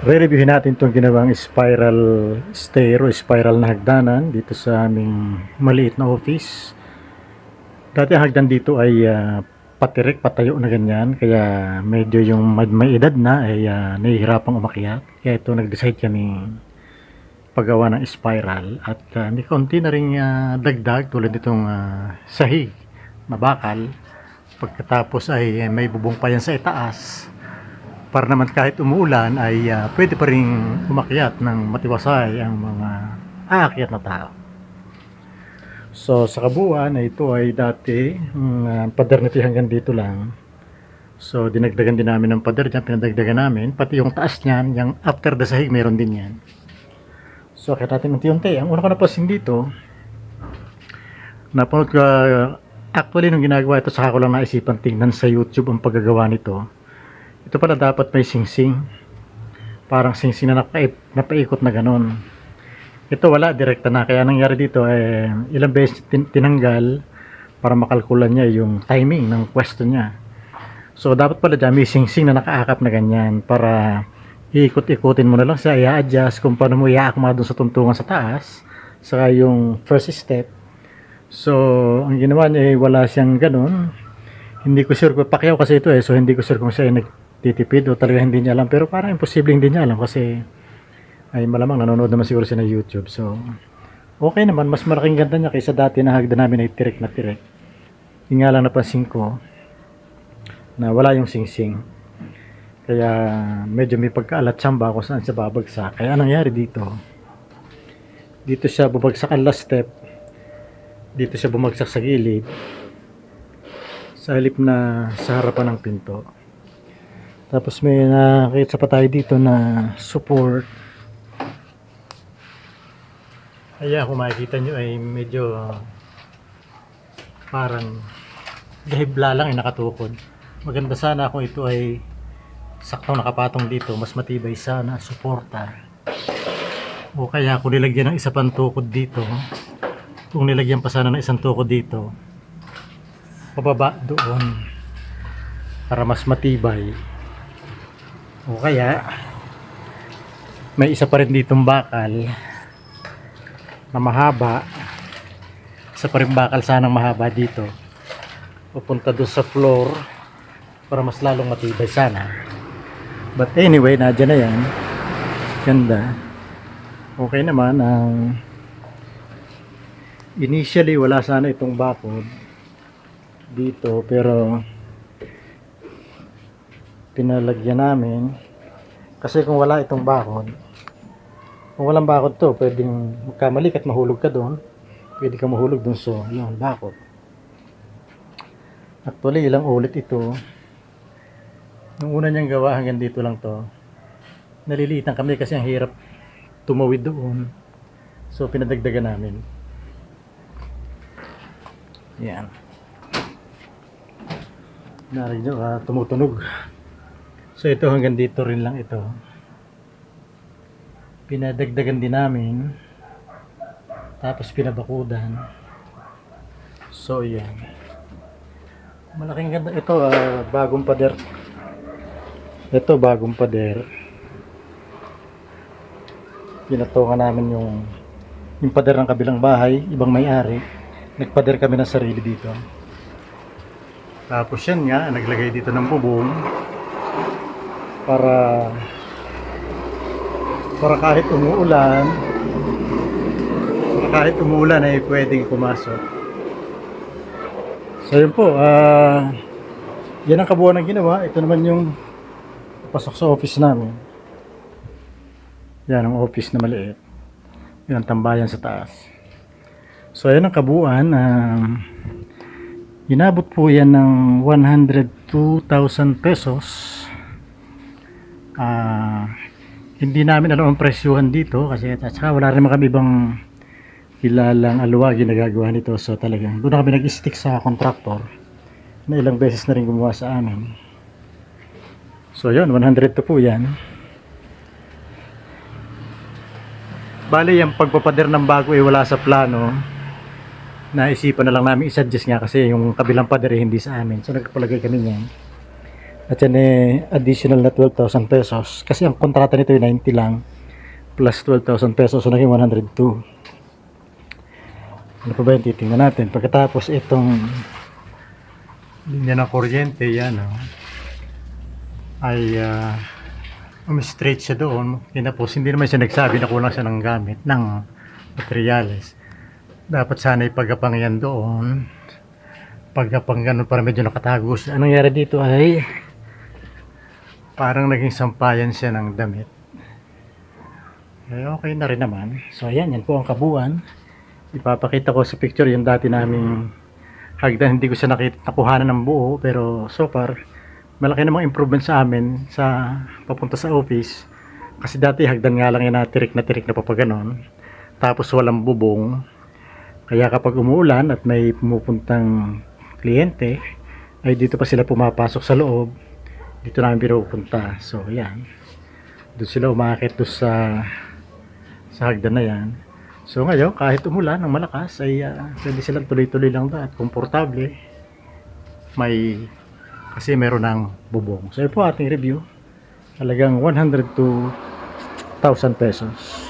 Re-reviewin natin itong ginawang spiral stair o spiral na hagdanan dito sa aming maliit na office. Dati ang hagdan dito ay patirik, patayo na ganyan. Kaya medyo yung may edad na ay nahihirapang umakyat. Kaya ito nag-decide kami paggawa ng spiral. At may konti na rin dagdag tulad itong sahig na bakal. Pagkatapos ay may bubong pa yan sa itaas. Para naman kahit umuulan ay pwede pa rin umakyat ng matiwasay ang mga aakyat na tao. So sa kabuuan ay ito ay dati pader nito hanggang dito lang. So dinagdagan din namin ng pader dyan, pinadagdagan namin. Pati yung taas niyan, yung after the sahig meron din yan. So kaya natin unti-unti. Ang una ko napansin dito, napanood ko, actually nung ginagawa ito saka ko lang naisipan tingnan sa YouTube ang paggagawa nito. Ito pala dapat may singsing. Parang singsing na napaikot na ganun. Ito wala, direkta na. Kaya nangyari dito, ilang beses tinanggal para makalkulan niya yung timing ng pwesto niya. So, dapat pala dyan may singsing na nakaakap na ganyan para iikot-ikutin mo na lang siya, i-adjust kung paano mo i-aakma dun sa tuntungan sa taas. Saka yung first step. So, ang ginawa niya wala siyang ganun. Hindi ko sure kung Pacquiao kasi ito so hindi ko sure kung siya ay nagtitipid o talaga hindi niya alam, pero parang imposible hindi niya alam kasi ay malamang nanonood naman siguro siya ng YouTube. So okay naman, mas malaking ganda niya kaysa dati na hagdan namin ay tirik na tirik. Yung nga lang napansin ko na wala yung singsing, kaya medyo may pagkaalat samba kung saan siya babagsak. Kaya anong nangyari dito siya bumagsak ang last step, dito siya bumagsak sa gilid sa halip na sa harapan ng pinto. Tapos may nakita pa tayo dito na support. Ayan, kung makikita nyo ay medyo parang gahibla lang nakatukod. Maganda sana kung ito ay saktong nakapatong dito, mas matibay sana, suporta. O kaya kung nilagyan ng isa pang tukod dito, kung nilagyan pa sana ng isang tukod dito, pababa doon para mas matibay. O kaya may isa pa rin ditong bakal na mahaba, isa pa rin bakal sanang mahaba dito pupunta doon sa floor para mas lalong matibay sana. But anyway, nadyan na yan, ganda, okay naman. Initially wala sana itong bakod dito pero pinalagyan namin kasi kung wala itong bakod, kung walang bakod to, pwedeng magkamali at mahulog ka doon, pwede ka mahulog doon. So yun, bakod. Actually ilang ulit ito, nung una niyang gawa hanggang dito lang to, naliliitan kami kasi ang hirap tumawid doon, so pinadagdagan namin. Yan, narinig nyo, tumutunog. So ito hanggang dito rin lang ito. Pinadagdagan din namin. Tapos pinabakudan. So yan. Malaking ganda. Ito bagong pader. Ito bagong pader. Pinatungan namin yung pader ng kabilang bahay. Ibang may-ari. Nagpader kami ng sarili dito. Tapos yan nga, naglagay dito ng bubong para kahit umuulan ay pwedeng pumasok. So yun po, yan ang kabuuan ng ginawa. Ito naman yung pasok sa office namin. Yan ang office na maliit. Yan ang tambayan sa taas. So yan ang kabuuan. Inabot po yan ng 102,000 pesos. Hindi namin alam ang presyuhan dito kasi at saka wala rin kami ibang kilalang aluwagi na gagawa nito. So talagang doon na kami nag-stick sa contractor na ilang beses na rin gumawa sa amin. So yun, 102 po yan. Bali yung pagpapader ng bago ay wala sa plano. Naisipan na lang namin i-suggest nga kasi yung kabilang pader hindi sa amin. So nagpalagay kami niyan. At yan additional na 12,000 pesos. Kasi ang kontrata nito ay 90 lang plus 12,000 pesos. So naging 102. Ano pa ba yung titingnan natin? Pagkatapos itong linya ng kuryente, yan ay straight siya doon. Tapos hindi naman siya nagsabi na kulang siya ng gamit, ng materyales. Dapat sana ipagapang yan doon. Pagapang ganun para medyo nakatago siya. Anong nangyari dito ay parang naging sampayan siya ng damit. Okay na rin naman. So ayan, yan po ang kabuuan. Ipapakita ko sa picture yung dati naming hagdan. Hindi ko siya nakuhanan ng buo, pero so far malaki namang improvement sa amin sa papunta sa office. Kasi dati hagdan nga lang yan na tirik na papaganon. Tapos walang bubong. Kaya kapag umuulan at may pumupuntang kliyente, ay dito pa sila pumapasok sa loob. Dito namin pinupunta. So yan, doon sila umakit doon sa hagdan na yan. So ngayon, kahit umulan ng malakas ay pwede silang tuloy-tuloy lang doon at komportable. Kasi meron ng bubong. So yun po ating review. Talagang 102,000 pesos.